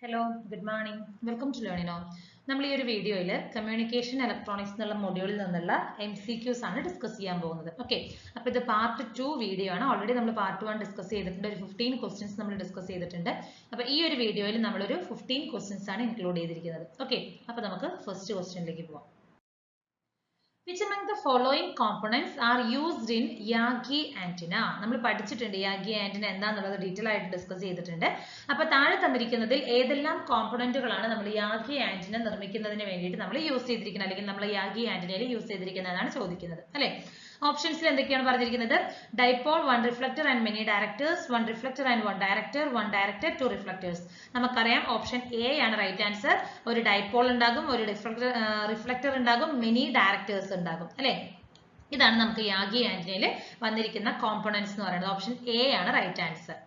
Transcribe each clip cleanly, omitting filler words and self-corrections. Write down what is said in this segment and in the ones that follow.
Hello, good morning. Welcome to Learning Now. നമ്മൾ ഈ ഒരു വീഡിയോയിൽ കമ്മ്യൂണിക്കേഷൻ ഇലക്ട്രോണിക്സ് എന്നുള്ള മൊഡ്യൂളിൽ നിന്നുള്ള MCQs ആണ് ഡിസ്കസ് ചെയ്യാൻ പോകുന്നത്. ഓക്കെ, അപ്പോൾ ഇത് പാർട്ട് 2 വീഡിയോ ആണ്. ഓൾറെഡി നമ്മൾ പാർട്ട് 1 ഡിസ്കസ് ചെയ്തിട്ടുണ്ട്. ഒരു 15 ക്വസ്റ്റ്യൻസ് നമ്മൾ ഡിസ്കസ് ചെയ്തിട്ടുണ്ട്. അപ്പോൾ ഈ ഒരു വീഡിയോയിൽ നമ്മളൊരു 15 ക്വസ്റ്റ്യൻസ് ആണ് ഇൻക്ലൂഡ് ചെയ്തിരിക്കുന്നത്. ഓക്കെ, അപ്പോൾ നമുക്ക് ഫസ്റ്റ് ക്വസ്റ്റ്യനിലേക്ക് പോവാം. Which among the following components are used in Yagi antenna? നമ്മൾ പഠിച്ചിട്ടുണ്ട് Yagi antenna എന്താണെന്നുള്ളത് ഡീറ്റെയിൽ ആയിട്ട് ഡിസ്കസ് ചെയ്തിട്ടുണ്ട്. അപ്പോൾ താഴെ തന്നിരിക്കുന്നതിൽ ഏതെല്ലാം കോമ്പണന്റുകളാണ് നമ്മൾ Yagi antenna നിർമ്മിക്കുന്നതിന് വേണ്ടിയിട്ട് നമ്മൾ യൂസ് ചെയ്തിരിക്കുന്നത് അല്ലെങ്കിൽ നമ്മൾ Yagi antenna യൂസ് ചെയ്തിരിക്കുന്നതാണ് ചോദിക്കുന്നത് അല്ലേ? ഓപ്ഷൻസിൽ എന്തൊക്കെയാണ് പറഞ്ഞിരിക്കുന്നത്? Dipole, 1 reflector and many directors, 1 reflector and 1 director, 1 director, 2 reflectors. നമുക്കറിയാം ഓപ്ഷൻ എ ആണ് റൈറ്റ് ആൻസർ. ഒരു ഡൈപോൾ ഉണ്ടാകും, ഒരു റിഫ്ലക്ടർ ഉണ്ടാകും, മെനി ഡയറക്ടേഴ്സ് ഉണ്ടാകും അല്ലെ? ഇതാണ് നമുക്ക് യാഗി ആന്റിനയിൽ വന്നിരിക്കുന്ന കോമ്പണന്റ്സ് എന്ന് പറയുന്നത്. ഓപ്ഷൻ എ ആണ് റൈറ്റ് ആൻസർ.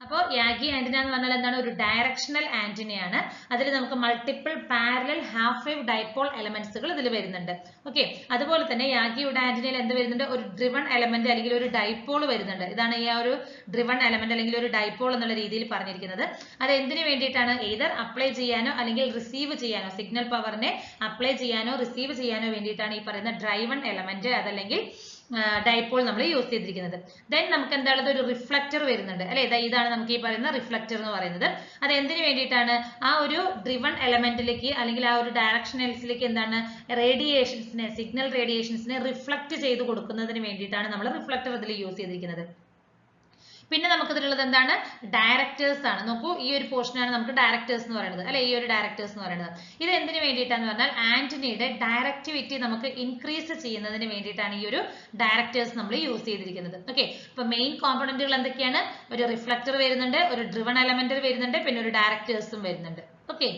അപ്പോൾ യാഗി ആന്റിന എന്ന് പറഞ്ഞാൽ എന്താണ്? ഒരു ഡയറക്ഷണൽ ആന്റിനയാണ്. അതിൽ നമുക്ക് multiple parallel half wave dipole എലമെന്റ്സുകൾ ഇതിൽ വരുന്നുണ്ട്. ഓക്കെ, അതുപോലെ തന്നെ യാഗിയുടെ ആന്റിനയിൽ എന്ത് വരുന്നുണ്ട്? ഒരു ഡ്രിവൺ എലമെന്റ് അല്ലെങ്കിൽ ഒരു ഡൈപോൾ വരുന്നുണ്ട്. ഇതാണ് ഈ ഒരു ഡ്രിവൺ എലമെന്റ് അല്ലെങ്കിൽ ഒരു ഡൈപോൾ എന്നുള്ള രീതിയിൽ പറഞ്ഞിരിക്കുന്നത്. അത് എന്തിനു വേണ്ടിയിട്ടാണ്? എയ്തർ അപ്ലൈ ചെയ്യാനോ അല്ലെങ്കിൽ റിസീവ് ചെയ്യാനോ, സിഗ്നൽ പവറിനെ അപ്ലൈ ചെയ്യാനോ റിസീവ് ചെയ്യാനോ വേണ്ടിയിട്ടാണ് ഈ പറയുന്ന ഡ്രൈവൺ എലമെന്റ് അതല്ലെങ്കിൽ ഡൈപോൾ നമ്മൾ യൂസ് ചെയ്തിരിക്കുന്നത്. ദെൻ നമുക്ക് എന്താണ്? ഒരു റിഫ്ലക്ടർ വരുന്നുണ്ട് അല്ലെ? ഇതാണ് നമുക്ക് ഈ പറയുന്ന റിഫ്ലക്ടർ എന്ന് പറയുന്നത്. അത് എന്തിനു വേണ്ടിയിട്ടാണ്? ആ ഒരു ഡ്രിവൺ എലമെന്റിലേക്ക് അല്ലെങ്കിൽ ആ ഒരു ഡയറക്ഷനൽസിലേക്ക് എന്താണ് റേഡിയേഷൻസിനെ, സിഗ്നൽ റേഡിയേഷൻസിനെ റിഫ്ലക്ട് ചെയ്ത് കൊടുക്കുന്നതിന് വേണ്ടിയിട്ടാണ് നമ്മൾ റിഫ്ലക്ടർ ഇതിൽ യൂസ് ചെയ്തിരിക്കുന്നത്. പിന്നെ നമുക്ക് ഇതിലുള്ളത് എന്താണ്? ഡയറക്ടേഴ്സ് ആണ്. നോക്കൂ, ഈ ഒരു പോർഷനാണ് നമുക്ക് ഡയറക്ടേഴ്സ് എന്ന് പറയുന്നത് അല്ലെ? ഈ ഒരു ഡയറക്ടേഴ്സ് എന്ന് പറയുന്നത് ഇത് എന്തിനു വേണ്ടിയിട്ടാന്ന് പറഞ്ഞാൽ ആന്റിനയുടെ ഡയറക്ടിവിറ്റി നമുക്ക് ഇൻക്രീസ് ചെയ്യുന്നതിന് വേണ്ടിയിട്ടാണ് ഈ ഒരു ഡയറക്ടേഴ്സ് നമ്മൾ യൂസ് ചെയ്തിരിക്കുന്നത്. ഓക്കെ, അപ്പൊ മെയിൻ കോമ്പണന്റുകൾ എന്തൊക്കെയാണ്? ഒരു റിഫ്ലക്ടർ വരുന്നുണ്ട്, ഒരു ഡ്രിവൺ എലമെന്റ് വരുന്നുണ്ട്, പിന്നെ ഒരു ഡയറക്ടേഴ്സും വരുന്നുണ്ട്. ഓക്കെ,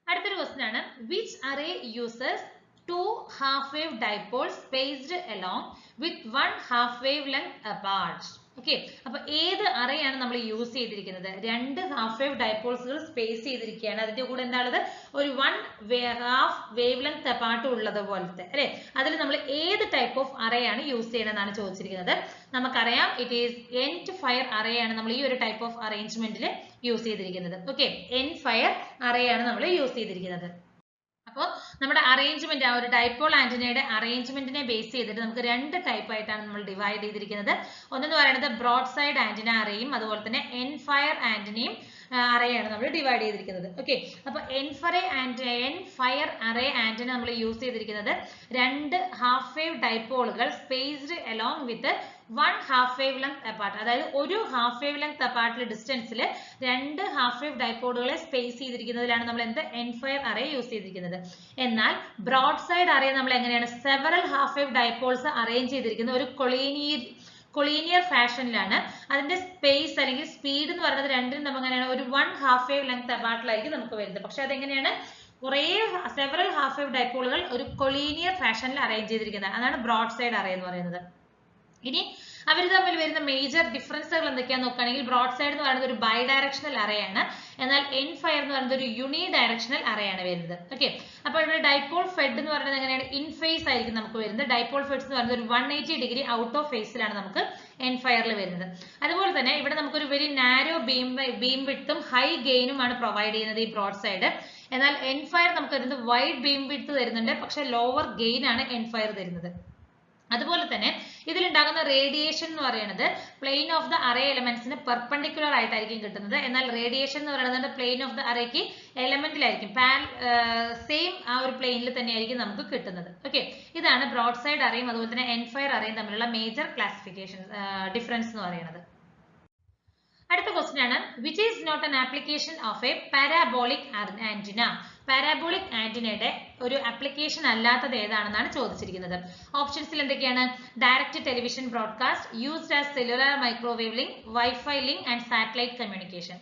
അടുത്തൊരു ക്വസ്റ്റ്യൻ ആണ്. Which array uses 2 half wave dipoles spaced along with 1 half wave length apart? Okay, അപ്പൊ ഏത് അറയാണ് നമ്മൾ യൂസ് ചെയ്തിരിക്കുന്നത്? 2 ഹാഫ് വേവ് ഡൈപോൾസുകൾ സ്പേസ് ചെയ്തിരിക്കുകയാണ്. അതിന്റെ കൂടെ എന്താണുള്ളത്? ഒരു 1 half വേവ് ലെങ്ത് അപ്പാർട്ട് ഉള്ളത് പോലത്തെ അല്ലെ? അതിൽ നമ്മൾ ഏത് ടൈപ്പ് ഓഫ് അറയാണ് യൂസ് ചെയ്യണമെന്നാണ് ചോദിച്ചിരിക്കുന്നത്. നമുക്കറിയാം ഇറ്റ് ഈസ് എൻഡ് ഫയർ അറയാണ് നമ്മൾ ഈ ഒരു ടൈപ്പ് ഓഫ് അറേഞ്ച്മെന്റിൽ യൂസ് ചെയ്തിരിക്കുന്നത്. ഓക്കെ, എൻഡ് ഫയർ അറയാണ് നമ്മൾ യൂസ് ചെയ്തിരിക്കുന്നത്. അപ്പോൾ നമ്മുടെ അറേഞ്ച്മെന്റ്, ആ ഒരു ഡൈപോൾ ആന്റിനയുടെ അറേഞ്ച്മെന്റിനെ ബേസ് ചെയ്തിട്ട് നമുക്ക് 2 ടൈപ്പ് ആയിട്ടാണ് നമ്മൾ ഡിവൈഡ് ചെയ്തിരിക്കുന്നത്. ഒന്നെന്ന് പറയുന്നത് ബ്രോഡ് സൈഡ് ആന്റിന അറേയും അതുപോലെ തന്നെ എൻഡ് ഫയർ ആന്റിനയും അറേയാണ് നമ്മൾ ഡിവൈഡ് ചെയ്തിരിക്കുന്നത്. ഓക്കെ, അപ്പൊ എൻഡ് ഫയർ അറേ ആന്റിന നമ്മൾ യൂസ് ചെയ്തിരിക്കുന്നത് 2 ഹാഫ് വേവ് ഡൈപോളുകൾ spaced along with 1 half wave length apart. അതായത് ഒരു ഹാഫ് വേവ് ലെങ്ത് അപ്പാർട്ടിലെ ഡിസ്റ്റൻസിൽ 2 ഹാഫ് വേവ് ഡൈപോളുകളെ സ്പേസ് ചെയ്തിരിക്കുന്നതിലാണ് നമ്മൾ എന്ത് എൻഡ് ഫയർ അറേ യൂസ് ചെയ്തിരിക്കുന്നത്. എന്നാൽ ബ്രോഡ് സൈഡ് അറേ നമ്മൾ എങ്ങനെയാണ്? Several half wave dipoles arrange ചെയ്തിരിക്കുന്നത് ഒരു കൊളീനിയർ ഫാഷനിലാണ്. അതിന്റെ സ്പേസ് അല്ലെങ്കിൽ സ്പീഡ് എന്ന് പറയുന്നത് രണ്ടിനും നമ്മൾ എങ്ങനെയാണ്? ഒരു 1 half wave length അപ്പാർട്ടിലായിരിക്കും നമുക്ക് വരുന്നത്. പക്ഷെ അതെങ്ങനെയാണ്? കുറേ സെവറൽ ഹാഫ് വേവ് ഡൈപോളുകൾ ഒരു കൊളീനിയർ ഫാഷനിൽ അറേഞ്ച് ചെയ്തിരിക്കുന്നത്. അതാണ് ബ്രോഡ് സൈഡ് അറേ എന്ന് പറയുന്നത്. ഇനി അവർ തമ്മിൽ വരുന്ന മേജർ ഡിഫറൻസുകൾ എന്തൊക്കെയാന്ന് നോക്കുകയാണെങ്കിൽ ബ്രോഡ് സൈഡ് എന്ന് പറയുന്നത് ഒരു ബൈ ഡയറക്ഷണൽ അറയാണ്, എന്നാൽ എൻഡ് ഫയർ എന്ന് പറയുന്നത് ഒരു യൂണി ഡയറക്ഷണൽ അറയാണ് വരുന്നത്. ഓക്കെ, അപ്പോൾ ഇവിടെ ഡൈപോൾ ഫെഡ് എന്ന് പറയുന്നത് എങ്ങനെയാണ്? ഇൻ ഫേസ് ആയിരിക്കും നമുക്ക് വരുന്നത്. ഡൈപോൾ ഫെഡ്സ് എന്ന് പറയുന്നത് ഒരു 180 ഡിഗ്രി ഔട്ട് ഓഫ് ഫേസിലാണ് നമുക്ക് എൻഡ് ഫയറിൽ വരുന്നത്. അതുപോലെ തന്നെ ഇവിടെ നമുക്കൊരു വെരി നാരോ ബീം വിഡ്ത്തും ഹൈ ഗെയിനുമാണ് പ്രൊവൈഡ് ചെയ്യുന്നത് ഈ ബ്രോഡ് സൈഡ്. എന്നാൽ എൻഡ് ഫയർ നമുക്ക് വരുന്നത് വൈഡ് ബീം വിഡ്ത്ത് തരുന്നുണ്ട്, പക്ഷെ ലോവർ ഗെയിൻ ആണ് എൻഡ് ഫയർ തരുന്നത്. അതുപോലെ തന്നെ ഇതിലുണ്ടാകുന്ന റേഡിയേഷൻ എന്ന് പറയുന്നത് പ്ലെയിൻ ഓഫ് ദ അറേ എലമെന്റ്സിന് പെർപെൻഡിക്കുലർ ആയിട്ടായിരിക്കും കിട്ടുന്നത്. എന്നാൽ റേഡിയേഷൻ എന്ന് പറയുന്നത് പ്ലെയിൻ ഓഫ് ദ അറേക്ക് എലമെന്റിലായിരിക്കും, സെയിം ആ ഒരു പ്ലെയിനിൽ തന്നെയായിരിക്കും നമുക്ക് കിട്ടുന്നത്. ഓക്കെ, ഇതാണ് ബ്രോഡ് സൈഡ് അറേയും അതുപോലെ തന്നെ എൻഡ് ഫയർ അറേയും തമ്മിലുള്ള മേജർ ക്ലാസിഫിക്കേഷൻ ഡിഫറൻസ് എന്ന് പറയുന്നത്. അടുത്ത ക്വസ്റ്റ്യൻ ആണ്. Which is not an application of a parabolic antenna? Parabolic ആന്റിനയുടെ ഒരു ആപ്ലിക്കേഷൻ അല്ലാത്തത് ഏതാണെന്നാണ് ചോദിച്ചിരിക്കുന്നത്. ഓപ്ഷൻസിൽ എന്തൊക്കെയാണ്? Direct television broadcast, used as cellular microwave link, wifi link and satellite communication.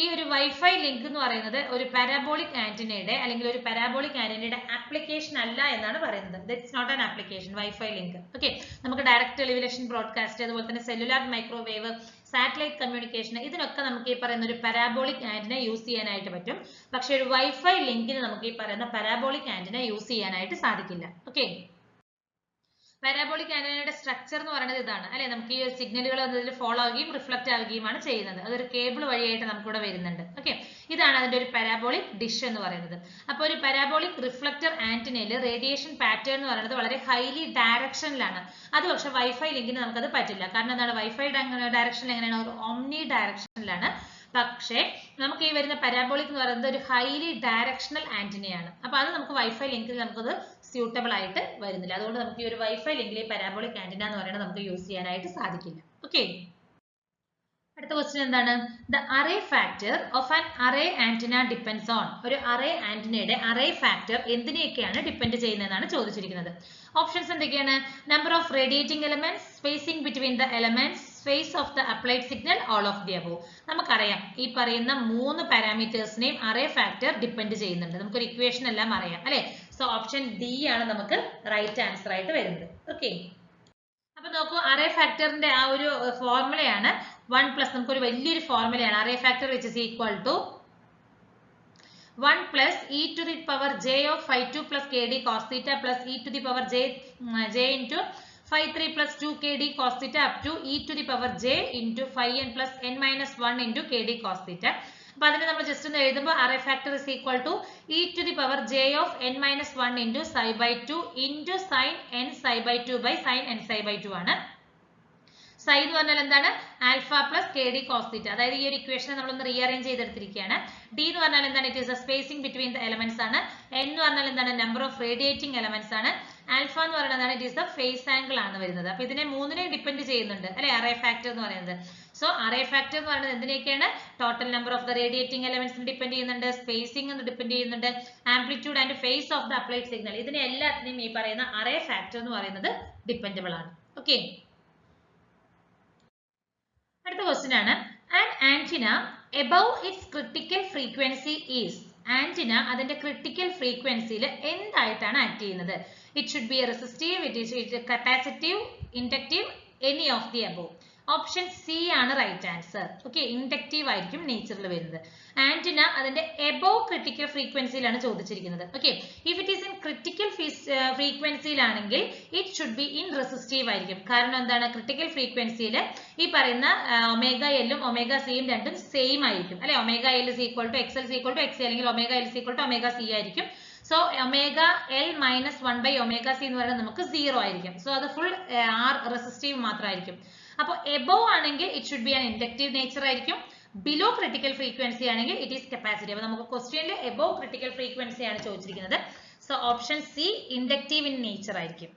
ഈ ഒരു വൈഫൈ ലിങ്ക് എന്ന് പറയുന്നത് ഒരു പാരാബോളിക് ആന്റിനയുടെ അല്ലെങ്കിൽ ഒരു പാരാബോളിക് ആന്റിനയുടെ ആപ്ലിക്കേഷൻ അല്ല എന്നാണ് പറയുന്നത്. That's not an application wifi link. Okay, നമുക്ക് ഡയറക്റ്റ് ടെലിവിഷൻ ബ്രോഡ്കാസ്റ്റ് അതുപോലെ തന്നെ സെല്ലുലാർ മൈക്രോവേവ്, സാറ്റലൈറ്റ് കമ്മ്യൂണിക്കേഷൻ, ഇതിനൊക്കെ നമുക്ക് ഈ പറയുന്ന ഒരു പാരാബോളിക് ആന്റിന യൂസ് ചെയ്യാനായിട്ട് പറ്റും. പക്ഷെ ഒരു വൈഫൈ ലിങ്കിന് നമുക്ക് ഈ പറയുന്ന പാരാബോളിക് ആന്റിന യൂസ് ചെയ്യാനായിട്ട് സാധിക്കില്ല. ഓക്കെ, പാരാബോളിക് ആന്റിനയുടെ സ്ട്രക്ചർ എന്ന് പറയുന്നത് ഇതാണ് അല്ലെ? നമുക്ക് ഈ സിഗ്നലുകൾ അതിൽ ഫോളോ ആവുകയും റിഫ്ലക്ട് ആവുകയുമാണ് ചെയ്യുന്നത്. അതൊരു കേബിൾ വഴിയായിട്ട് നമുക്കിവിടെ വരുന്നുണ്ട്. ഓക്കെ, ഇതാണ് അതിന്റെ ഒരു പാരാബോളിക് ഡിഷ് എന്ന് പറയുന്നത്. അപ്പോൾ ഒരു പാരാബോളിക് റിഫ്ലക്ടർ ആന്റിനയിൽ റേഡിയേഷൻ പാറ്റേൺ എന്ന് പറയുന്നത് വളരെ ഹൈലി ഡയറക്ഷനിലാണ്. അത് പക്ഷെ വൈഫൈ ലിങ്കിന് നമുക്കത് പറ്റില്ല. കാരണം എന്താണ്, വൈഫൈ ഡയറക്ഷനിൽ എങ്ങനെയാണ്, ഒരു ഓംനി ഡയറക്ഷനിലാണ്. പക്ഷേ നമുക്ക് ഈ വരുന്ന പാരാബോളിക് എന്ന് പറയുന്നത് ഒരു ഹൈലി ഡയറക്ഷണൽ ആന്റിനയാണ്. അപ്പൊ അത് നമുക്ക് വൈഫൈ ലിങ്കിൽ നമുക്കത് സ്യൂട്ടബിൾ ആയിട്ട് വരുന്നില്ല. അതുകൊണ്ട് നമുക്ക് ഈ ഒരു വൈഫൈ ലിങ്കിൽ ഈ പാരാബോളിക് ആന്റിന എന്ന് പറയുന്നത് നമുക്ക് യൂസ് ചെയ്യാനായിട്ട് സാധിക്കില്ല. ഓക്കെ, അടുത്ത ക്വസ്റ്റ്യൻ എന്താണ്? The array factor of an array antenna depends on. ഒരു അറേ ആന്റിനയുടെ അറേ ഫാക്ടർ എന്തിനെയൊക്കെയാണ് ഡിപ്പെൻഡ് ചെയ്യുന്നതെന്നാണ് ചോദിച്ചിരിക്കുന്നത്. ഓപ്ഷൻസ് എന്തൊക്കെയാണ്? Number of radiating elements, spacing between the elements, phase of the applied signal, all of the above. നമുക്കറിയാം ഈ പറയുന്ന 3 പാരാമീറ്റേഴ്സിനെയും array factor depend ചെയ്യുന്നുണ്ട്. നമുക്കൊരു ഇക്വേഷൻ എല്ലാം അറിയാം അല്ലെ. സോ ഓപ്ഷൻ ഡി ആണ് നമുക്ക് റൈറ്റ് ആൻസർ ആയിട്ട് വരുന്നത്. ഓക്കെ, അപ്പൊ നോക്കൂ, അറേ ഫാക്ടറിന്റെ ആ ഒരു ഫോർമുലയാണ് 1+, നമുക്കൊരു വലിയൊരു ഫോർമുലയാണ് array factor which is equal to 1 plus e to the power j of phi 2 plus kd cos theta plus e to the power j into phi 3 plus 2 kd cos theta up to e to the power j into phi n plus n minus 1 into kd cos theta. അപ്പോൾ അതിനെ നമ്മൾ just ഒന്ന് എഴുതുമ്പോൾ array factor is equal to e to the power j of n minus 1 into psi by 2 into sin n psi by 2 by sin n psi by 2 ആണ്. psi എന്ന് പറഞ്ഞാൽ എന്താണ്? Alpha plus K D cos theta. അതായത് ഈ ഒരു ഇക്വേഷനെ നമ്മളൊന്ന് rearrange ചെയ്തെടുത്തിരിക്കുകയാണ്. D എന്ന് പറഞ്ഞാൽ എന്താണ്? It is A spacing between the elements ആണ്. എൻ എന്ന് പറഞ്ഞാൽ എന്താണ്? നമ്പർ ഓഫ് റേഡിയേറ്റിംഗ് എലമെന്റ്സ് ആണ്. ആൽഫ എന്ന് പറയുന്നത് it is the phase angle ആണ് വരുന്നത്. അപ്പൊ ഇതിനെ 3നെ ഡിപ്പെൻഡ് ചെയ്യുന്നുണ്ട് അല്ലെ അറേ ഫാക്ടർ എന്ന് പറയുന്നത്. സോ അറേ ഫാക്ടർ എന്ന് പറയുന്നത് എന്തിനൊക്കെയാണ്? Total number of the radiating എലമെന്റ്സിന് ഡിപ്പെൻഡ് ചെയ്യുന്നുണ്ട്, സ്പേസിംഗ് എന്ന് ഡിപ്പെൻഡ് ചെയ്യുന്നുണ്ട്, amplitude and phase of the applied signal, ഇതിനെ എല്ലാത്തിനെയും ഈ പറയുന്ന അറേ ഫാക്ടർ എന്ന് പറയുന്നത് ഡിപ്പെൻഡബിൾ ആണ്. ഓക്കെ, അടുത്ത ക്വസ്റ്റ്യൻ ആണ്, an antenna above its critical frequency is. Antenna അതിന്റെ ക്രിട്ടിക്കൽ ഫ്രീക്വൻസിയിൽ എന്തായിട്ടാണ് ആക്ട് ചെയ്യുന്നത്? It should be resistive, it capacitive, inductive, any of the above. Option C ആണ് റൈറ്റ് ആൻസർ. ഓക്കെ, ഇൻഡക്റ്റീവ് ആയിരിക്കും നേച്ചറിൽ വരുന്നത്. ആന്റിന അതിന്റെ എബോവ് ക്രിട്ടിക്കൽ ഫ്രീക്വൻസിയിലാണ് ചോദിച്ചിരിക്കുന്നത്. Okay, if it is in critical ഫ്രീക്വൻസിയിലാണെങ്കിൽ it should be in resistive ആയിരിക്കും. കാരണം എന്താണ്? ക്രിട്ടിക്കൽ ഫ്രീക്വൻസിയിൽ ഈ പറയുന്ന ഒമേഗ എല്ലും ഒമേഗ സിയും രണ്ടും സെയിം ആയിരിക്കും അല്ലെ. Omega L is equal to X L is equal to X അല്ലെങ്കിൽ omega L is equal to omega C ആയിരിക്കും. So omega L minus 1 omega C എന്ന് പറയുന്നത് നമുക്ക് 0 ആയിരിക്കും. സോ അത് ഫുൾ ആർ റെസിസ്റ്റീവ് മാത്രമായിരിക്കും. അപ്പോൾ എബോവ് ആണെങ്കിൽ it should B an inductive nature ആയിരിക്കും. ബിലോ ക്രിട്ടിക്കൽ ഫ്രീക്വൻസി ആണെങ്കിൽ ഇറ്റ് ഈസ് കപ്പാസിറ്റീവ്. അപ്പോൾ നമുക്ക് ക്വസ്റ്റ്യനിൽ എബോവ് ക്രിട്ടിക്കൽ ഫ്രീക്വൻസി ആണ് ചോദിച്ചിരിക്കുന്നത്. So option C inductive in nature ആയിരിക്കും.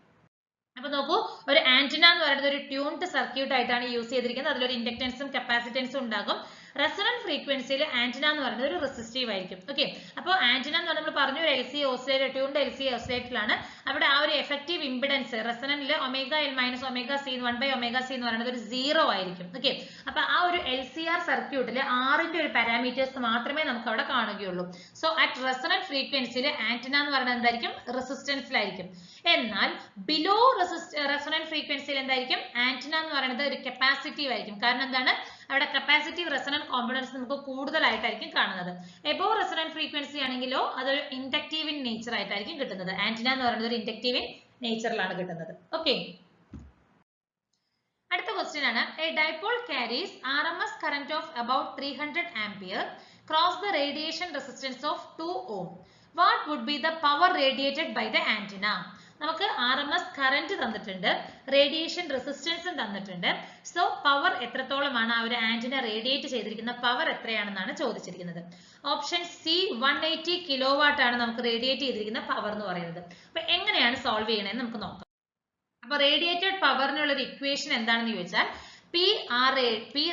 അപ്പൊ നോക്കൂ, ഒരു ആന്റിന എന്ന് പറയുന്നത് ഒരു ട്യൂൺഡ് സർക്യൂട്ട് ആയിട്ടാണ് യൂസ് ചെയ്തിരിക്കുന്നത്. അതിലൊരു ഇൻഡക്റ്റൻസും കപ്പാസിറ്റൻസും ഉണ്ടാകും. റെസൊണന്റ് ഫ്രീക്വൻസിയിൽ ആന്റിന എന്ന് പറയുന്നത് ഒരു റെസിസ്റ്റീവ് ആയിരിക്കും. ഓക്കെ, അപ്പോൾ ആന്റിന എന്ന് നമ്മൾ പറഞ്ഞു ഒരു LC ഓസിലേറ്റർ, ട്യൂൺഡ് LC ഓസിലേറ്ററിലാണ്. അവിടെ ആ ഒരു എഫക്റ്റീവ് ഇംപിഡൻസ് റെസൊണന്റിൽ omega L minus omega C 1 omega C എന്ന് പറയുന്നത് ഒരു 0 ആയിരിക്കും. ഓക്കെ, അപ്പൊ ആ ഒരു LCR സർക്യൂട്ടിൽ ആറിന്റെ ഒരു പാരാമീറ്റേഴ്സ് മാത്രമേ നമുക്ക് അവിടെ കാണുകയുള്ളൂ. സോ അറ്റ് റെസൊണന്റ് ഫ്രീക്വൻസിയിൽ ആന്റിന എന്ന് പറയുന്നത് എന്തായിരിക്കും? റെസിസ്റ്റൻസിലായിരിക്കും. എന്നാൽ ബിലോ റെസൊണന്റ് ഫ്രീക്വൻസിയിൽ എന്തായിരിക്കും? ആന്റിന എന്ന് പറയുന്നത് ഒരു കപ്പാസിറ്റീവ് ആയിരിക്കും. കാരണം എന്താണ്? അവിടെ കപ്പാസിറ്റീവ് റെസൊണന്റ് കോമ്പണൻസ് നമുക്ക് കൂടുതലായിട്ടായിരിക്കും കാണുന്നത്. എബോവ് റെസൊണന്റ് ഫ്രീക്വൻസി ആണെങ്കിലോ അതൊരു ഇൻഡക്റ്റീവ് ഇൻ നേച്ചർ ആയിട്ടായിരിക്കും കിട്ടുന്നത്. ആന്റിന എന്ന് പറയുന്നത് ഒരു ഇൻഡക്റ്റീവ് ഇൻ നേച്ചറിലാണ് കിട്ടുന്നത്. ഓക്കെ, അടുത്ത ക്വസ്റ്റ്യൻ ആണ്, A dipole carries RMS current of about 300 ampere cross the radiation resistance of 2 ohm. What would be the power radiated by the antenna? നമുക്ക് RMS current തന്നിട്ടുണ്ട്, റേഡിയേഷൻ റെസിസ്റ്റൻസും തന്നിട്ടുണ്ട്. സോ പവർ എത്രത്തോളമാണ് ആ ഒരു ആന്റിന റേഡിയേറ്റ് ചെയ്തിരിക്കുന്ന power എത്രയാണെന്നാണ് ചോദിച്ചിരിക്കുന്നത്. Option C 180 kilowatt ആണ് നമുക്ക് റേഡിയേറ്റ് ചെയ്തിരിക്കുന്ന പവർ എന്ന് പറയുന്നത്. അപ്പൊ എങ്ങനെയാണ് സോൾവ് ചെയ്യണമെന്ന് നമുക്ക് നോക്കാം. അപ്പൊ റേഡിയേറ്റഡ് പവറിനുള്ള ഒരു ഇക്വേഷൻ എന്താണെന്ന് ചോദിച്ചാൽ P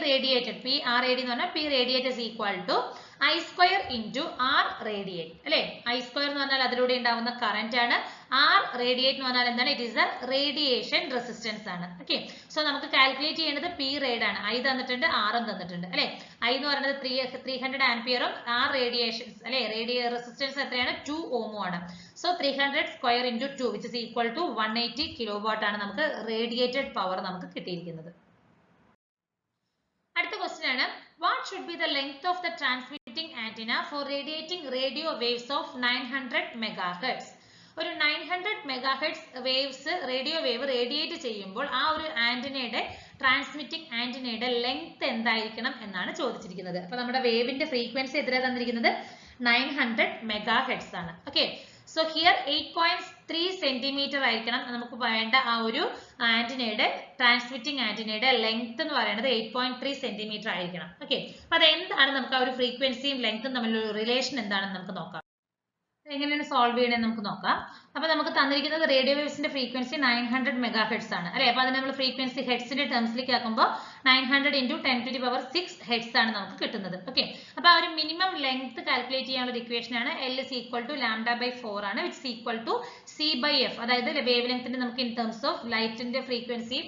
radiated എന്ന് പറഞ്ഞാൽ P radiated is equal to I square into R radiate അല്ലെ. I square എന്ന് പറഞ്ഞാൽ അതിലൂടെ ഉണ്ടാവുന്ന കറന്റ് ആണ്. R radiate എന്ന് പറഞ്ഞാൽ എന്താണ്? It is the radiation resistance ആണ്. ഓക്കെ, സോ നമുക്ക് കാൽക്കുലേറ്റ് ചെയ്യേണ്ടത് P rad ആണ്. I തന്നിട്ടുണ്ട്, R തന്നിട്ടുണ്ട് അല്ലെ. I എന്ന് പറയുന്നത് 300 ആംപിയറും R റേഡിയേഷൻ അല്ലെ റെസിസ്റ്റൻസ് എത്രയാണ്? 2 ഓം ആണ്. So 300 square into 2 which is equal to 180 kilowatt ആണ് നമുക്ക് റേഡിയേറ്റഡ് പവർ നമുക്ക് കിട്ടിയിരിക്കുന്നത്. അടുത്ത ക്വസ്റ്റ്യൻ ആണ്, what should be the length of the transmitting antenna for radiating radio waves of 900 megahertz? ഒരു 900 megahertz waves radio wave radiate ചെയ്യുമ്പോൾ ആ ഒരു ആന്റിനയുടെ ട്രാൻസ്മിറ്റിംഗ് ആന്റിനയുടെ ലെങ്ത് എന്തായിരിക്കണം എന്നാണ് ചോദിച്ചിരിക്കുന്നത്. അപ്പൊ നമ്മുടെ വേവിന്റെ ഫ്രീക്വൻസി എത്രയാണ് തന്നിരിക്കുന്നത്? 900 MHz ആണ്. ഓക്കെ, സോ ഹിയർ 8.3 സെന്റിമീറ്റർ ആയിരിക്കണം നമുക്ക് വേണ്ട ആ ഒരു ആന്റിനയുടെ ട്രാൻസ്മിറ്റിംഗ് ആന്റിനയുടെ ലെങ്ത് എന്ന് പറയുന്നത് 8.3 സെന്റിമീറ്റർ ആയിരിക്കണം. ഓക്കെ, അപ്പൊ അതെന്താണ് നമുക്ക് ആ ഒരു ഫ്രീക്വൻസിയും ലെങ്ത്തും തമ്മിലുള്ള റിലേഷൻ എന്താണെന്ന് നമുക്ക് നോക്കാം. എങ്ങനെയാണ് സോൾവ് ചെയ്യണമെന്ന് നമുക്ക് നോക്കാം. അപ്പൊ നമുക്ക് തന്നിരിക്കുന്നത് റേഡിയോ വേവ്സിന്റെ ഫ്രീക്വൻസി 900 MHz ആണ് അല്ലെ. അപ്പൊ അതിനെ നമ്മൾ ഫ്രീക്വൻസി ഹെഡ്സിന്റെ ടേംസിലേക്ക് ആക്കുമ്പോൾ 900 × 10⁻6 ഹെഡ്സ് ആണ് നമുക്ക് കിട്ടുന്നത്. ഓക്കെ, അപ്പൊ ആ ഒരു മിനിമം ലെങ്ത് കാൽക്കുലേറ്റ് ചെയ്യാനുള്ള ഇക്വേഷൻ ആണ് L is equal to λ/4 ആണ്, which is equal to C/F. അതായത് വേവ് ലെങ്ത്തിന്റെ നമുക്ക് ഇൻ ടേംസ് ഓഫ് ലൈറ്റിന്റെ ഫ്രീക്വൻസി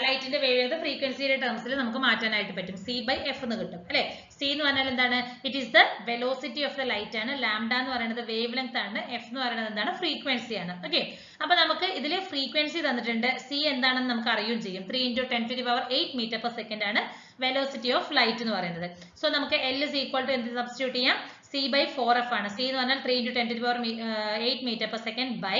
ലൈറ്റിന്റെ വേവ് ലെങ്ത് ഫ്രീക്വൻസിയുടെ ടേംസിൽ നമുക്ക് മാറ്റാനായിട്ട് പറ്റും. C/F എന്ന് കിട്ടും അല്ലെ. C എന്ന് പറഞ്ഞാൽ എന്താണ്? It is the velocity of the light ആണ്. ലാംഡ എന്ന് പറയുന്നത് വേവ് ലെങ്ത് ആണ്. F എന്ന് പറയുന്നത് എന്താണ്? ഫ്രീക്വൻസി ആണ്. ഓക്കെ, അപ്പൊ നമുക്ക് ഇതിൽ ഫ്രീക്വൻസി തന്നിട്ടുണ്ട്. C എന്താണെന്ന് നമുക്ക് അറിയുകയും ചെയ്യും. 3 × 10⁸ m/s ആണ് വെലോസിറ്റി ഓഫ് ലൈറ്റ് എന്ന് പറയുന്നത്. സോ നമുക്ക് L is equal to എന്ത് സബ്സ്റ്റിറ്റ്യൂട്ട് ചെയ്യാം? C/4f ആണ്. C എന്ന് പറഞ്ഞാൽ 3 × 10⁸8 m/s by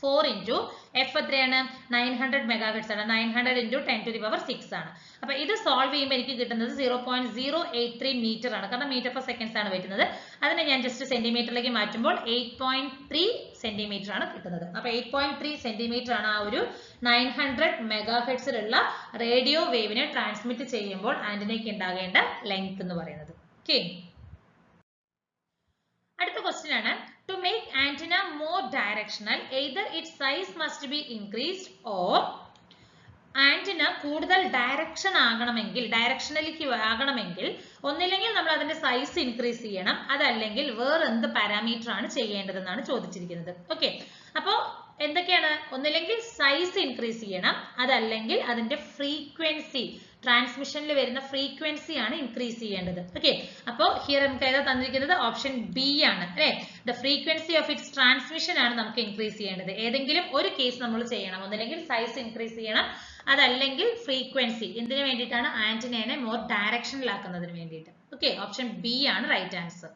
4 into F എത്രയാണ്? 900 MHz ആണ്. 900 × 10⁻6 ആണ്. അപ്പൊ ഇത് സോൾവ് ചെയ്യുമ്പോൾ എനിക്ക് കിട്ടുന്നത് 0.083 മീറ്റർ ആണ്. കാരണം m/s ആണ് വരുന്നത്. അതിനെ ഞാൻ ജസ്റ്റ് സെന്റിമീറ്ററിലേക്ക് മാറ്റുമ്പോൾ 8.3 സെന്റിമീറ്റർ ആണ് കിട്ടുന്നത്. അപ്പൊ 8.3 സെന്റിമീറ്റർ ആണ് ആ ഒരു 900 MHz റേഡിയോ വേവിനെ ട്രാൻസ്മിറ്റ് ചെയ്യുമ്പോൾ ആന്റിനയ്ക്ക് ഉണ്ടാകേണ്ട ലെങ്ത് എന്ന് പറയുന്നത്. ഓക്കെ, അടുത്ത ക്വസ്റ്റ്യൻ ആണ്. To make antenna more directional, either its size must be increased or antenna കൂടുതൽ ഡയറക്ഷൻ ആകണമെങ്കിൽ ഡയറക്ഷനിലേക്ക് ആകണമെങ്കിൽ ഒന്നില്ലെങ്കിൽ നമ്മൾ അതിന്റെ സൈസ് ഇൻക്രീസ് ചെയ്യണം, അതല്ലെങ്കിൽ വേറെ എന്ത് പാരാമീറ്റർ ആണ് ചെയ്യേണ്ടതെന്നാണ് ചോദിച്ചിരിക്കുന്നത്. ഓക്കെ, അപ്പോ എന്തൊക്കെയാണ്? ഒന്നില്ലെങ്കിൽ സൈസ് ഇൻക്രീസ് ചെയ്യണം, അതല്ലെങ്കിൽ അതിന്റെ ഫ്രീക്വൻസി ട്രാൻസ്മിഷനിൽ വരുന്ന ഫ്രീക്വൻസി ആണ് ഇൻക്രീസ് ചെയ്യേണ്ടത്. ഓക്കെ, അപ്പോൾ ഹിയർ നമുക്ക് ഏതാ തന്നിരിക്കുന്നത്? ഓപ്ഷൻ ബി ആണ് അല്ലെ. The frequency of its transmission ആണ് നമുക്ക് ഇൻക്രീസ് ചെയ്യേണ്ടത്. ഏതെങ്കിലും ഒരു കേസ് നമ്മൾ ചെയ്യണം. ഒന്നില്ലെങ്കിൽ സൈസ് ഇൻക്രീസ് ചെയ്യണം, അതല്ലെങ്കിൽ ഫ്രീക്വൻസി. എന്തിനു വേണ്ടിയിട്ടാണ്? ആന്റിനയെ മോർ ഡയറക്ഷനിലാക്കുന്നതിന് വേണ്ടിയിട്ട്. ഓക്കെ, ഓപ്ഷൻ ബി ആണ് റൈറ്റ് ആൻസർ.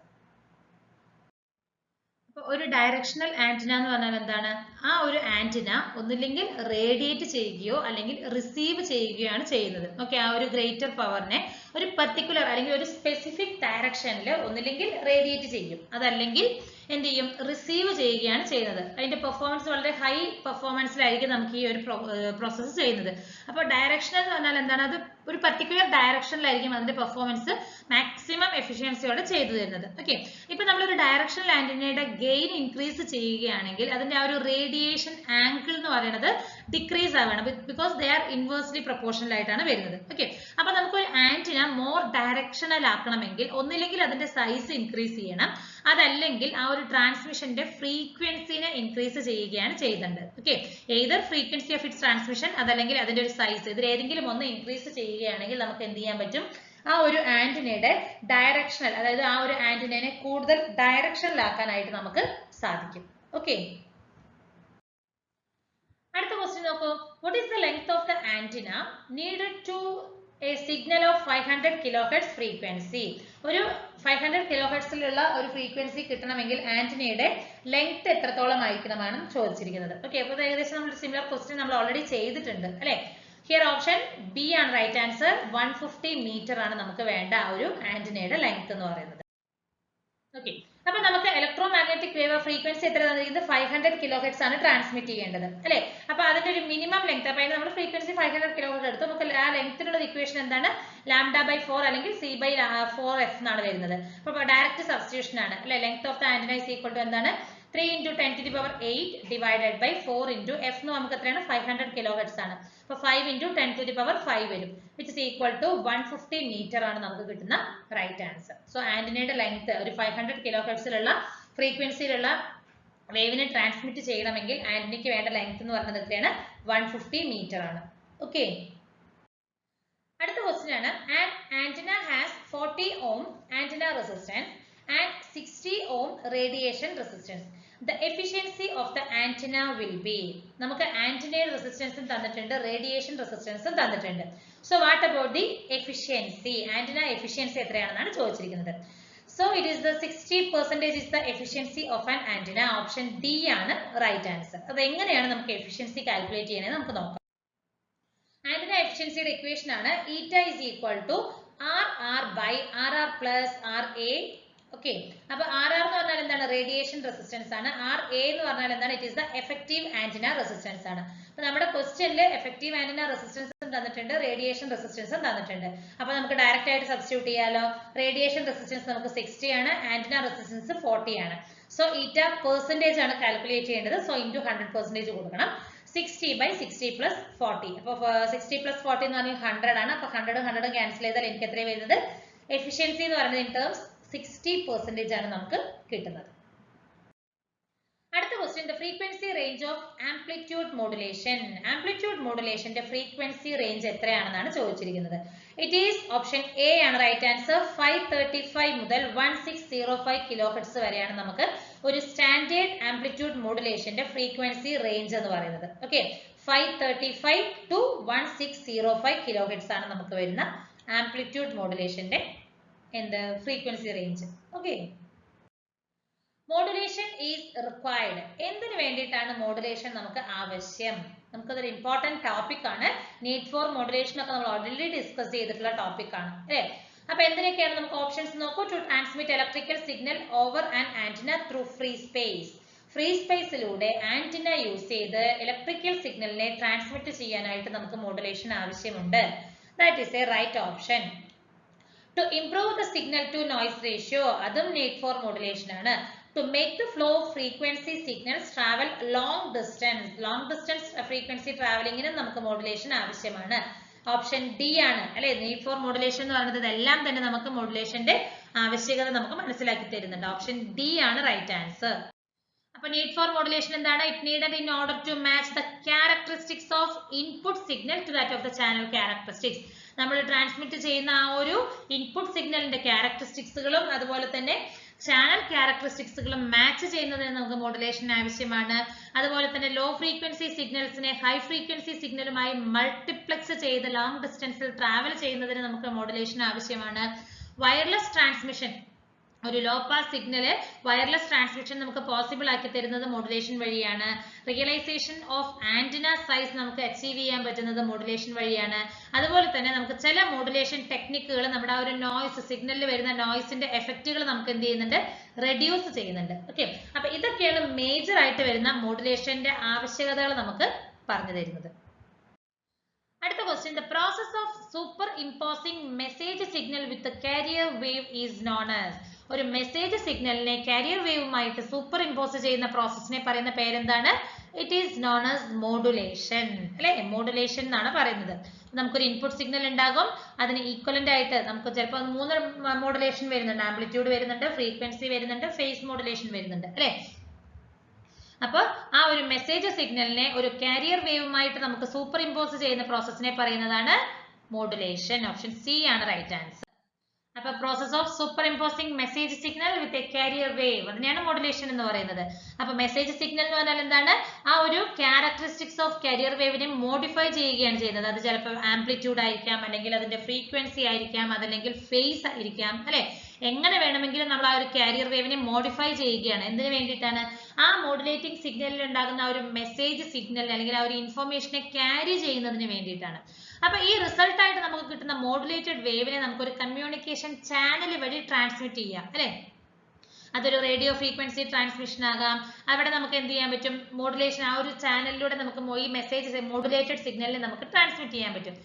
ഒരു ഡയറക്ഷണൽ ആന്റിന എന്ന് പറഞ്ഞാൽ എന്താണ്? ആ ഒരു ആന്റിന ഒന്നില്ലെങ്കിൽ റേഡിയേറ്റ് ചെയ്യുകയോ അല്ലെങ്കിൽ റിസീവ് ചെയ്യുകയാണ് ചെയ്യുന്നത്. ഓക്കെ, ആ ഒരു ഗ്രേറ്റർ പവറിനെ ഒരു പർട്ടിക്കുലർ അല്ലെങ്കിൽ ഒരു സ്പെസിഫിക് ഡയറക്ഷനിൽ ഒന്നില്ലെങ്കിൽ റേഡിയേറ്റ് ചെയ്യും, അതല്ലെങ്കിൽ എന്ത് ചെയ്യും? റിസീവ് ചെയ്യുകയാണ് ചെയ്യുന്നത്. അതിന്റെ പെർഫോമൻസ് വളരെ ഹൈ പെർഫോമൻസിലായിരിക്കും നമുക്ക് ഈ ഒരു പ്രോസസ്സ് ചെയ്യുന്നത്. അപ്പോൾ ഡയറക്ഷണൽ എന്ന് പറഞ്ഞാൽ എന്താണ്? അത് ഒരു പർട്ടിക്കുലർ ഡയറക്ഷനിലായിരിക്കും അതിന്റെ പെർഫോമൻസ് മാക്സിമം എഫിഷ്യൻസിയോടെ ചെയ്തു തരുന്നത്. ഓക്കെ, ഇപ്പൊ നമ്മളൊരു ഡയറക്ഷണൽ ആന്റിനയുടെ ഗെയിൻ ഇൻക്രീസ് ചെയ്യുകയാണെങ്കിൽ അതിന്റെ ആ ഒരു റേഡിയേഷൻ ആംഗിൾ എന്ന് പറയുന്നത് ഡിക്രീസ് ആവണം. Because they are inversely proportional ആയിട്ടാണ് വരുന്നത്. ഓക്കെ, അപ്പൊ നമുക്ക് ഒരു ആന്റിന മോർ ഡയറക്ഷണൽ ആക്കണമെങ്കിൽ ഒന്നില്ലെങ്കിൽ അതിന്റെ സൈസ് ഇൻക്രീസ് ചെയ്യണം, അതല്ലെങ്കിൽ ആ ഒരു ട്രാൻസ്മിഷന്റെ ഫ്രീക്വൻസിനെ ഇൻക്രീസ് ചെയ്യുകയാണ് ചെയ്യുന്നുണ്ട്. Okay, either frequency of its transmission അതല്ലെങ്കിൽ അതിന്റെ ഒരു സൈസ്, ഇതിൽ ഏതെങ്കിലും ഒന്ന് ഇൻക്രീസ് ചെയ്യുകയാണെങ്കിൽ നമുക്ക് എന്ത് ചെയ്യാൻ പറ്റും? ആ ഒരു ആന്റിനയുടെ ഡയറക്ഷണൽ, അതായത് ആ ഒരു ആന്റിനയെ കൂടുതൽ ഡയറക്ഷനിലാക്കാനായിട്ട് നമുക്ക് സാധിക്കും. ഓക്കെ, അടുത്ത ക്വസ്റ്റ്യൻ നോക്കൂ. What is the length of the antenna needed to a signal of 500 kHz frequency? ഒരു 500 kHz ഒരു ഫ്രീക്വൻസി കിട്ടണമെങ്കിൽ ആന്റിനയുടെ ലെങ്ത് എത്രത്തോളം ആയിരിക്കണമെന്നാണ് ചോദിച്ചിരിക്കുന്നത്. ഓക്കെ, അപ്പോൾ ഏകദേശം നമ്മൾ സിമിലർ ക്വസ്റ്റ്യൻ നമ്മൾ ഓൾറെഡി ചെയ്തിട്ടുണ്ട് അല്ലെ. ഹിയർ ഓപ്ഷൻ ബി ആണ് റൈറ്റ് ആൻസർ. 150 മീറ്റർ ആണ് നമുക്ക് വേണ്ട ആ ഒരു ആന്റിനയുടെ ലെങ്ത് എന്ന് പറയുന്നത്. ഓക്കെ, അപ്പൊ നമുക്ക് ഇലക്ട്രോമാഗ്നറ്റിക് വേവ് ഫ്രീക്വൻസി എത്ര തന്നിരിക്കുന്നത്? 500 kHz ആണ് ട്രാൻസ്മിറ്റ് ചെയ്യേണ്ടത് അല്ലെ. അപ്പൊ അതിന്റെ ഒരു മിനിമം ലെങ്ത്, അപ്പൊ നമ്മൾ ഫ്രീക്വൻസി 500 kHz എടുത്തു. നമുക്ക് ആ ലെങ്ത്തിനുള്ള ഇക്വേഷൻ എന്താണ്? λ/4 അല്ലെങ്കിൽ C/4f എന്നാണ് വരുന്നത്. അപ്പൊ ഡയറക്റ്റ് സബ്സ്റ്റിറ്റ്യൂഷൻ ആണ് അല്ലെ. Length of the antenna is equal to എന്താണ്? 3 × 10⁸8 ഡിവൈഡഡ് ബൈ 4 into f എന്ന് നമുക്ക് എത്രയാണ്? 500 kHz ആണ്. അപ്പൊ 5 × 10⁵ വരും, which is equal to 150 metre ആണ് നമുക്ക് കിട്ടുന്ന റൈറ്റ് ആൻസർ. സോ ആന്റിനയുടെ ലെങ്ത് ഒരു 500 kHz ഫ്രീക്വൻസിയിലുള്ള വേവിനെ ട്രാൻസ്മിറ്റ് ചെയ്യണമെങ്കിൽ ആന്റിനയ്ക്ക് വേണ്ട ലെങ്ത് എന്ന് പറയുന്നത് എത്രയാണ്? 150 മീറ്റർ ആണ്. ഓക്കെ, അടുത്ത ക്വസ്റ്റ്യൻ ആണ്. An antenna has 40 ohm antenna resistance and 60 ohm radiation resistance. The efficiency of the antenna will be. നമുക്ക് ആന്റിനയുടെ റെസിസ്റ്റൻസും തന്നിട്ടുണ്ട്, റേഡിയേഷൻ റെസിസ്റ്റൻസും തന്നിട്ടുണ്ട്. So what about the efficiency? Antenna efficiency എത്രയാണെന്നാണ് ചോദിച്ചിരിക്കുന്നത്. So it is the 60% is the efficiency of an antenna. Option D ആണ് right answer. അത് എങ്ങനെയാണ് നമുക്ക് എഫിഷ്യൻസി കാൽക്കുലേറ്റ് ചെയ്യണമെന്ന് നമുക്ക് നോക്കാം. ആന്റിന എഫിഷ്യൻസിയുടെ ഇക്വേഷൻ ആണ് eta is equal to RR by RR plus RA. Okay, അപ്പൊ RR എന്ന് പറഞ്ഞാൽ എന്താണ്? റേഡിയേഷൻ റെസിസ്റ്റൻസ് ആണ്. RA എന്ന് പറഞ്ഞാൽ എന്താണ്? It is the effective antenna resistance ആണ്. അപ്പൊ നമ്മുടെ ക്വസ്റ്റ്യനിൽ എഫക്റ്റീവ് ആന്റിന റെസിസ്റ്റൻസ് തന്നിട്ടുണ്ട്, റേഡിയേഷൻ റെസിസ്റ്റൻസും തന്നിട്ടുണ്ട്. അപ്പൊ നമുക്ക് ഡയറക്റ്റ് ആയിട്ട് സബ്സ്റ്റിറ്റ്യൂട്ട് ചെയ്യാലോ. റേഡിയേഷൻ റെസിസ്റ്റൻസ് നമുക്ക് 60 ആണ്, ആന്റിന റെസിസ്റ്റൻസ് 40 ആണ്. സോ ഈറ്റ പെർസെന്റേജ് ആണ് കാൽക്കുലേറ്റ് ചെയ്യേണ്ടത്. സോ ഇൻറ്റു 100% കൊടുക്കണം. 60 by 60 plus 40. അപ്പോൾ 60 plus 40 എന്ന് പറഞ്ഞാൽ 100 ആണ്. അപ്പോൾ 100 ക്യാൻസൽ ചെയ്താൽ എനിക്ക് എത്രയാണ് വരുന്നത്? എഫിഷ്യൻസി എന്ന് പറയുന്നത് ഇൻ ടേംസ് 60% ആണ് നമുക്ക് കിട്ടുന്നത്. അടുത്ത question, the frequency range of amplitude modulation. Amplitude മോഡുലേഷന്റെ ഫ്രീക്വൻസി റേഞ്ച് എത്രയാണെന്നാണ് ചോദിച്ചിരിക്കുന്നത്. ഇറ്റ് ഈസ് ഓപ്ഷൻ എ ആണ് റൈറ്റ് ആൻസർ. 535 മുതൽ 1605 കിലോ ഹെർട്സ് വരെയാണ് നമുക്ക് ഒരു സ്റ്റാൻഡേർഡ് ആംപ്ലിറ്റ്യൂഡ് മോഡുലേഷന്റെ ഫ്രീക്വൻസി റേഞ്ച് എന്ന് പറയുന്നത്. ഓക്കെ, 535 to 1605 കിലോ ഹെർട്സ് ആണ് നമുക്ക് വരുന്ന ആംപ്ലിറ്റ്യൂഡ് മോഡുലേഷന്റെ frequency range. Okay, modulation is required. എന്തിനു വേണ്ടിയിട്ടാണ് മോഡുലേഷൻ നമുക്ക് ആവശ്യം? നമുക്കതൊരു ഇമ്പോർട്ടന്റ് ടോപ്പിക് ആണ്. നീഡ് ഫോർ മോഡുലേഷൻ ഒക്കെ നമ്മൾ ഓൾറെഡി ഡിസ്കസ് ചെയ്തിട്ടുള്ള ടോപ്പിക് ആണ് അല്ലേ? അപ്പൊ എന്തിനൊക്കെയാണ് നമുക്ക് ഓപ്ഷൻസ് നോക്കൂ. To transmit electrical signal over an antenna through free space. Free സ്പേസിലൂടെ ആന്റിന യൂസ് ചെയ്ത് ഇലക്ട്രിക്കൽ സിഗ്നലിനെ ട്രാൻസ്മിറ്റ് ചെയ്യാനായിട്ട് നമുക്ക് മോഡുലേഷൻ ആവശ്യമുണ്ട്. That is a right option. To improve the signal to noise ratio, അതും നീഡ് ഫോർ മോഡുലേഷൻ ആണ്. To make the flow of frequency signals travel long distance frequency traveling ന് നമുക്ക് modulation ആവശ്യമാണ്. Option D ആണ് അല്ലെ. Need for modulation എന്ന് പറയുന്നത് ഇതെല്ലാം തന്നെ നമുക്ക് മോഡുലേഷന്റെ ആവശ്യകത നമുക്ക് മനസ്സിലാക്കി തരുന്നുണ്ട്. ഓപ്ഷൻ ഡി ആണ് റൈറ്റ് ആൻസർ. അപ്പൊ നീഡ് ഫോർ മോഡുലേഷൻ എന്താണ്? It needed in order to match the characteristics of input signal to that of the channel characteristics. നമ്മൾ ട്രാൻസ്മിറ്റ് ചെയ്യുന്ന ആ ഒരു ഇൻപുട്ട് സിഗ്നലിന്റെ ക്യാരക്ടറിസ്റ്റിക്സുകളും അതുപോലെ തന്നെ ചാനൽ ക്യാരക്ടറിസ്റ്റിക്സുകളും മാച്ച് ചെയ്യുന്നതിന് നമുക്ക് മോഡുലേഷൻ ആവശ്യമാണ്. അതുപോലെ തന്നെ ലോ ഫ്രീക്വൻസി സിഗ്നൽസിനെ ഹൈ ഫ്രീക്വൻസി സിഗ്നലുമായി മൾട്ടിപ്ലക്സ് ചെയ്ത് ലോങ് ഡിസ്റ്റൻസിൽ ട്രാവൽ ചെയ്യുന്നതിന് നമുക്ക് മോഡുലേഷൻ ആവശ്യമാണ്. വയർലെസ് ട്രാൻസ്മിഷൻ, ഒരു low pass signal wireless transmission നമുക്ക് പോസിബിൾ ആക്കി തരുന്നത് മോഡുലേഷൻ വഴിയാണ്. റിയലൈസേഷൻ ഓഫ് ആന്റിന സൈസ് നമുക്ക് അച്ചീവ് ചെയ്യാൻ പറ്റുന്നത് മോഡുലേഷൻ വഴിയാണ്. അതുപോലെ തന്നെ നമുക്ക് ചില മോഡുലേഷൻ ടെക്നിക്കുകൾ നമ്മുടെ ആ ഒരു നോയ്സ് സിഗ്നലിൽ വരുന്ന നോയ്സിന്റെ എഫക്റ്റുകൾ നമുക്ക് എന്ത് ചെയ്യുന്നുണ്ട്? റെഡ്യൂസ് ചെയ്യുന്നുണ്ട്. ഓക്കെ, അപ്പൊ ഇതൊക്കെയാണ് മേജർ ആയിട്ട് വരുന്ന മോഡുലേഷന്റെ ആവശ്യകതകൾ നമുക്ക് പറഞ്ഞു തരുന്നത്. അടുത്ത question, the process of super imposing message signal with carrier wave is known as. ഒരു മെസ്സേജ് സിഗ്നലിനെ കാരിയർ വേവുമായിട്ട് സൂപ്പർ ഇമ്പോസ് ചെയ്യുന്ന പ്രോസസ്സിനെ പറയുന്ന പേരെന്താണ്? It is known as modulation അല്ലെ. മോഡുലേഷൻ എന്നാണ് പറയുന്നത്. നമുക്കൊരു ഇൻപുട്ട് സിഗ്നൽ ഉണ്ടാകും, അതിന് ഈക്വലന്റ് ആയിട്ട് നമുക്ക് ചിലപ്പോൾ 3 മോഡുലേഷൻ വരുന്നുണ്ട്. ആംപ്ലിറ്റ്യൂഡ് വരുന്നുണ്ട്, ഫ്രീക്വൻസി വരുന്നുണ്ട്, ഫേസ് മോഡുലേഷൻ വരുന്നുണ്ട് അല്ലെ. അപ്പോൾ ആ ഒരു മെസ്സേജ് സിഗ്നലിനെ ഒരു കാരിയർ വേവുമായിട്ട് നമുക്ക് സൂപ്പർ ഇമ്പോസ് ചെയ്യുന്ന പ്രോസസ്സിനെ പറയുന്നതാണ് മോഡുലേഷൻ. ഓപ്ഷൻ സി ആണ് റൈറ്റ് ആൻസർ. അപ്പൊ process of super imposing message signal with a carrier wave, അതിനെയാണ് മോഡുലേഷൻ എന്ന് പറയുന്നത്. അപ്പൊ മെസ്സേജ് സിഗ്നൽ എന്ന് പറഞ്ഞാൽ എന്താണ്? ആ ഒരു ക്യാരക്ടറിസ്റ്റിക്സ് ഓഫ് കാരിയർ വേവിനെ മോഡിഫൈ ചെയ്യുകയാണ് ചെയ്യുന്നത്. അത് ചിലപ്പോൾ ആംപ്ലിറ്റ്യൂഡ് ആയിരിക്കാം, അല്ലെങ്കിൽ അതിന്റെ ഫ്രീക്വൻസി ആയിരിക്കാം, അതല്ലെങ്കിൽ ഫേസ് ആയിരിക്കാം അല്ലെ. എങ്ങനെ വേണമെങ്കിലും നമ്മൾ ആ ഒരു കാരിയർ വേവിനെ മോഡിഫൈ ചെയ്യുകയാണ്. എന്തിനു വേണ്ടിയിട്ടാണ്? ആ മോഡുലേറ്റിംഗ് സിഗ്നലിൽ ഉണ്ടാകുന്ന ആ ഒരു മെസ്സേജ് സിഗ്നൽ അല്ലെങ്കിൽ ആ ഒരു ഇൻഫോർമേഷനെ ക്യാരി ചെയ്യുന്നതിന് വേണ്ടിയിട്ടാണ്. അപ്പൊ ഈ റിസൾട്ട് ആയിട്ട് നമുക്ക് കിട്ടുന്ന മോഡുലേറ്റഡ് വേവിനെ നമുക്കൊരു കമ്മ്യൂണിക്കേഷൻ ചാനൽ വഴി ട്രാൻസ്മിറ്റ് ചെയ്യാം അല്ലെ. അതൊരു റേഡിയോ ഫ്രീക്വൻസി ട്രാൻസ്മിഷൻ ആകാം. അവിടെ നമുക്ക് എന്ത് ചെയ്യാൻ പറ്റും? മോഡുലേഷൻ ആ ഒരു ചാനലിലൂടെ നമുക്ക് ഈ മെസ്സേജ് മോഡുലേറ്റഡ് സിഗ്നലിനെ നമുക്ക് ട്രാൻസ്മിറ്റ് ചെയ്യാൻ പറ്റും.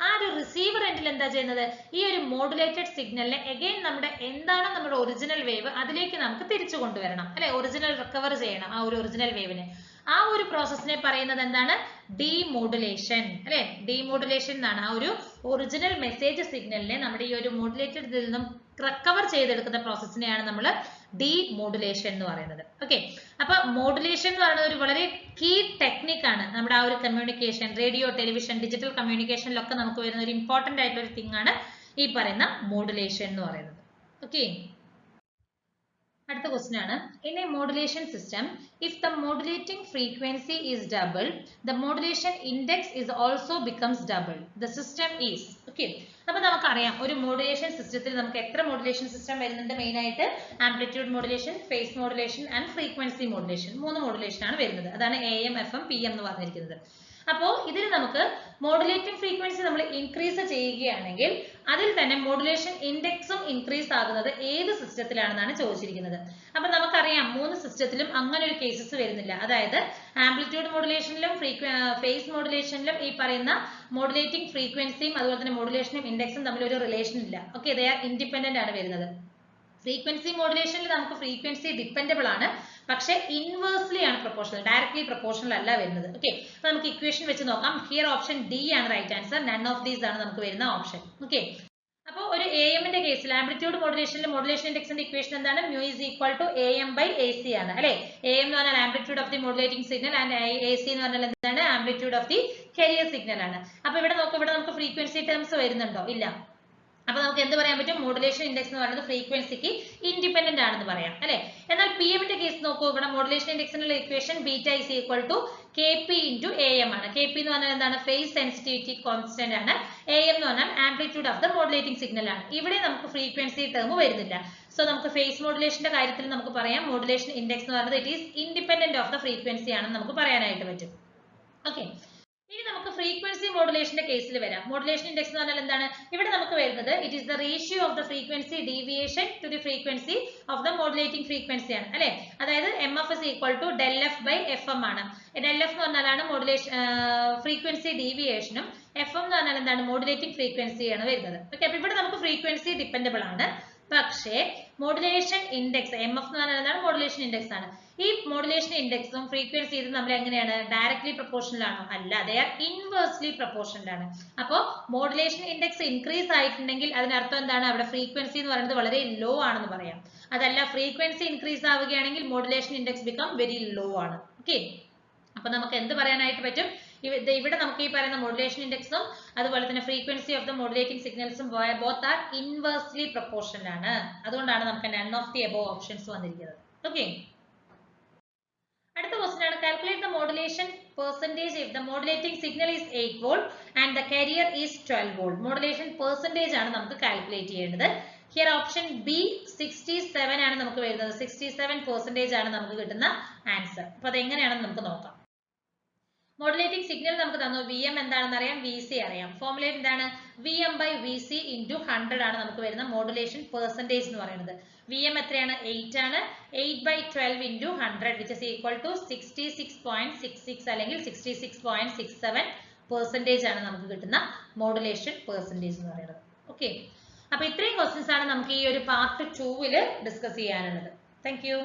ആ ഒരു റിസീവർ എൻഡിൽ എന്താ ചെയ്യുന്നത്? ഈ ഒരു മോഡുലേറ്റഡ് സിഗ്നലിനെ അഗൈൻ നമ്മുടെ എന്താണോ നമ്മുടെ ഒറിജിനൽ വേവ് അതിലേക്ക് നമുക്ക് തിരിച്ചു കൊണ്ടുവരണം അല്ലെ. ഒറിജിനൽ റിക്കവർ ചെയ്യണം ആ ഒരു ഒറിജിനൽ വേവിനെ. ആ ഒരു പ്രോസസ്സിനെ പറയുന്നത് എന്താണ്? ഡീമോഡുലേഷൻ അല്ലെ. ഡീമോഡുലേഷൻ എന്നാണ്. ആ ഒരു ഒറിജിനൽ മെസ്സേജ് സിഗ്നലിനെ നമ്മുടെ ഈ ഒരു മോഡുലേറ്റഡ് ഇതിൽ നിന്നും റിക്കവർ ചെയ്തെടുക്കുന്ന പ്രോസസ്സിനെയാണ് നമ്മൾ ഡീമോഡുലേഷൻ എന്ന് പറയുന്നത്. ഓക്കെ, അപ്പൊ മോഡുലേഷൻ എന്ന് പറയുന്നത് ഒരു വളരെ കീ ടെക്നിക്കാണ് നമ്മുടെ ആ ഒരു കമ്മ്യൂണിക്കേഷൻ, റേഡിയോ, ടെലിവിഷൻ, ഡിജിറ്റൽ കമ്മ്യൂണിക്കേഷനിലൊക്കെ നമുക്ക് വരുന്ന ഒരു ഇമ്പോർട്ടന്റ് ആയിട്ടുള്ള ഒരു തിങ് ആണ് ഈ പറയുന്ന മോഡുലേഷൻ എന്ന് പറയുന്നത്. ഓക്കെ, അടുത്ത ക്വസ്റ്റ്യൻ ആണ്, in A modulation system if the modulating frequency is double the modulation index is also becomes double the system is. Okay, അപ്പൊ നമുക്കറിയാം ഒരു മോഡുലേഷൻ സിസ്റ്റത്തിൽ നമുക്ക് എത്ര മോഡുലേഷൻ സിസ്റ്റം വരുന്നുണ്ട്? മെയിൻ ആയിട്ട് amplitude modulation, face modulation and frequency modulation. 3 modulation ആണ് വരുന്നത്. അതാണ് AM, FM, PM എന്ന് പറഞ്ഞിരിക്കുന്നത്. അപ്പോൾ ഇതിൽ നമുക്ക് മോഡുലേറ്റിംഗ് ഫ്രീക്വൻസി നമ്മൾ ഇൻക്രീസ് ചെയ്യുകയാണെങ്കിൽ അതിൽ തന്നെ മോഡുലേഷൻ ഇൻഡെക്സും ഇൻക്രീസ് ആകുന്നത് ഏത് സിസ്റ്റത്തിലാണെന്നാണ് ചോദിച്ചിരിക്കുന്നത്. അപ്പൊ നമുക്കറിയാം 3 സിസ്റ്റത്തിലും അങ്ങനെ ഒരു കേസസ് വരുന്നില്ല. അതായത് ആംപ്ലിറ്റ്യൂഡ് മോഡുലേഷനിലും ഫേസ് മോഡുലേഷനിലും ഈ പറയുന്ന മോഡുലേറ്റിംഗ് ഫ്രീക്വൻസിയും അതുപോലെ തന്നെ മോഡുലേഷനും ഇൻഡെക്സും തമ്മിൽ ഒരു റിലേഷൻ ഇല്ല. ഓക്കെ, ദേ ആർ ഇൻഡിപെൻഡന്റ് ആണ് വരുന്നത്. ഫ്രീക്വൻസി മോഡുലേഷനിൽ നമുക്ക് ഫ്രീക്വൻസി ഡിപ്പെൻഡബിൾ ആണ്, പക്ഷെ ഇൻവേഴ്സ്ലി ആണ് പ്രൊപ്പോർഷണൽ, ഡയറക്ട്ലി പ്രൊപ്പോർഷണൽ അല്ല വരുന്നത്. ഓക്കെ, അപ്പൊ നമുക്ക് ഇക്വേഷൻ വെച്ച് നോക്കാം. ഹിയർ ഓപ്ഷൻ ഡി ആണ് right answer. None of these ആണ് നമുക്ക് വരുന്ന ഓപ്ഷൻ. ഓക്കെ, അപ്പോൾ ഒരു AM-ന്റെ കേസിൽ ആംപ്ലിറ്റ്യൂഡ് മോഡുലേഷനിൽ മോഡുലേഷൻ ഇൻഡെക്സിന്റെ ഇക്വേഷൻ എന്താണ്? mu is equal to AM/AC ആണ് അല്ലെ. AM എന്ന് പറഞ്ഞാൽ amplitude of the modulating signal and AC എന്ന് പറഞ്ഞാൽ എന്താണ്? Amplitude of the carrier signal ആണ്. അപ്പൊ ഇവിടെ നമുക്ക് ഫ്രീക്വൻസി ടേംസ് വരുന്നുണ്ടോ? ഇല്ല. അപ്പൊ നമുക്ക് എന്ത് പറയാൻ പറ്റും? മോഡുലേഷൻ ഇൻഡെക്സ് എന്ന് പറയുന്നത് ഫ്രീക്വൻസിക്ക് ഇൻഡിപെൻഡന്റ് ആണെന്ന് പറയാം അല്ലെ. എന്നാൽ PM-ന്റെ കേസ് നോക്കൂ. ഇവിടെ മോഡുലേഷൻ ഇൻഡെക്സിനുള്ള equation beta is equal to KP into AM ആണ്. KP എന്ന് പറഞ്ഞാൽ എന്താണ്? ഫേസ് സെൻസിറ്റിവിറ്റി കോൺസ്റ്റന്റ് ആണ്. AM എന്ന് പറഞ്ഞാൽ amplitude of the modulating signal ആണ്. ഇവിടെ നമുക്ക് ഫ്രീക്വൻസി ടേം വരുന്നില്ല. സോ നമുക്ക് ഫേസ് മോഡുലേഷന്റെ കാര്യത്തിൽ നമുക്ക് പറയാം മോഡുലേഷൻ ഇൻഡെക്സ് എന്ന് പറയുന്നത് it is independent of the frequency ആണെന്ന് നമുക്ക് പറയാനായിട്ട് പറ്റും. ഓക്കെ, ഇനി നമുക്ക് ഫ്രീക്വൻസി മോഡുലേഷന്റെ കേസിൽ വരാം. മോഡുലേഷൻ ഇൻഡെക്സ് എന്ന് പറഞ്ഞാൽ എന്താണ്? ഇവിടെ നമുക്ക് വരുന്നത് it is the ratio of the frequency deviation to the frequency of the modulating frequency ആണ് അല്ലെ. അതായത് MF is equal to del F by FM ആണ്. del F എന്ന് പറഞ്ഞാലാണ് മോഡുലേഷൻ ഫ്രീക്വൻസി ഡീവിയേഷനും FM എന്ന് പറഞ്ഞാൽ എന്താണ്? മോഡുലേറ്റിംഗ് ഫ്രീക്വൻസി ആണ് വരുന്നത്. ഓക്കെ, അപ്പൊ ഇവിടെ നമുക്ക് ഫ്രീക്വൻസി ഡിപ്പെൻഡബിൾ ആണ്, പക്ഷേ മോഡുലേഷൻ ഇൻഡെക്സ് MF എന്ന് പറഞ്ഞാൽ എന്താണ്? മോഡുലേഷൻ ഇൻഡെക്സ് ആണ്. ഈ മോഡുലേഷൻ ഇൻഡെക്സും ഫ്രീക്വൻസി ഇതും നമ്മൾ എങ്ങനെയാണ്? ഡയറക്ട്ലി പ്രൊപ്പോർഷണൽ ആണോ? അല്ല, ദേ ആർ ഇൻവേഴ്സ്ലി പ്രൊപ്പോർഷണൽ ആണ്. അപ്പോൾ മോഡുലേഷൻ ഇൻഡെക്സ് ഇൻക്രീസ് ആയിട്ടുണ്ടെങ്കിൽ അതിനർത്ഥം എന്താണ്? അവിടെ ഫ്രീക്വൻസി എന്ന് പറയുന്നത് വളരെ ലോ ആണെന്ന് പറയാം. അതല്ല, ഫ്രീക്വൻസി ഇൻക്രീസ് ആവുകയാണെങ്കിൽ modulation index become very low ആണ്. ഓക്കെ, അപ്പൊ നമുക്ക് എന്ത് പറയാനായിട്ട് പറ്റും? ഇവിടെ നമുക്ക് ഈ പറയുന്ന മോഡുലേഷൻ ഇൻഡെക്സും അതുപോലെ തന്നെ ഫ്രീക്വൻസി ഓഫ് ദ മോഡുലേറ്റിംഗ് സിഗ്നൽസും ബോത്ത് ആർ ഇൻവേഴ്സ്ലി പ്രൊപ്പോർഷണൽ ആണ്. അതുകൊണ്ടാണ് നമുക്ക് none of the above options വന്നിരിക്കുന്നത്. ഓക്കെ, അടുത്ത ക്വസ്റ്റ്യൻ ആണ് calculate the modulation percentage if the modulating signal is 8 volt and the carrier is 12 volt. Modulation percentage ആണ് നമുക്ക് calculate ചെയ്യേണ്ടത്. ഹിയർ ഓപ്ഷൻ ബി 67 ആണ് നമുക്ക് വരുന്നത്. 67% ആണ് നമുക്ക് കിട്ടുന്ന ആൻസർ. അപ്പൊ അതെങ്ങനെയാണെന്ന് നമുക്ക് നോക്കാം. മോഡുലേറ്റിംഗ് സിഗ്നൽ നമുക്ക് തന്നു. VM എന്താണെന്ന് അറിയാം, VC അറിയാം. ഫോർമുല എന്താണ്? VM/VC into 100 ആണ് നമുക്ക് വരുന്ന മോഡുലേഷൻ പെർസെന്റേജ് എന്ന് പറയുന്നത്. VM എത്രയാണ്? 8 ആണ്. 8/12 into 100 which is equal to 66.66 അല്ലെങ്കിൽ 66.67% ആണ് നമുക്ക് കിട്ടുന്ന മോഡുലേഷൻ പെർസെന്റേജ് എന്ന് പറയുന്നത്. ഓക്കെ, അപ്പൊ ഇത്രയും ക്വസ്റ്റ്യൻസ് ആണ് നമുക്ക് ഈ ഒരു പാർട്ട് 2 ഡിസ്കസ് ചെയ്യാനുള്ളത്. Thank you.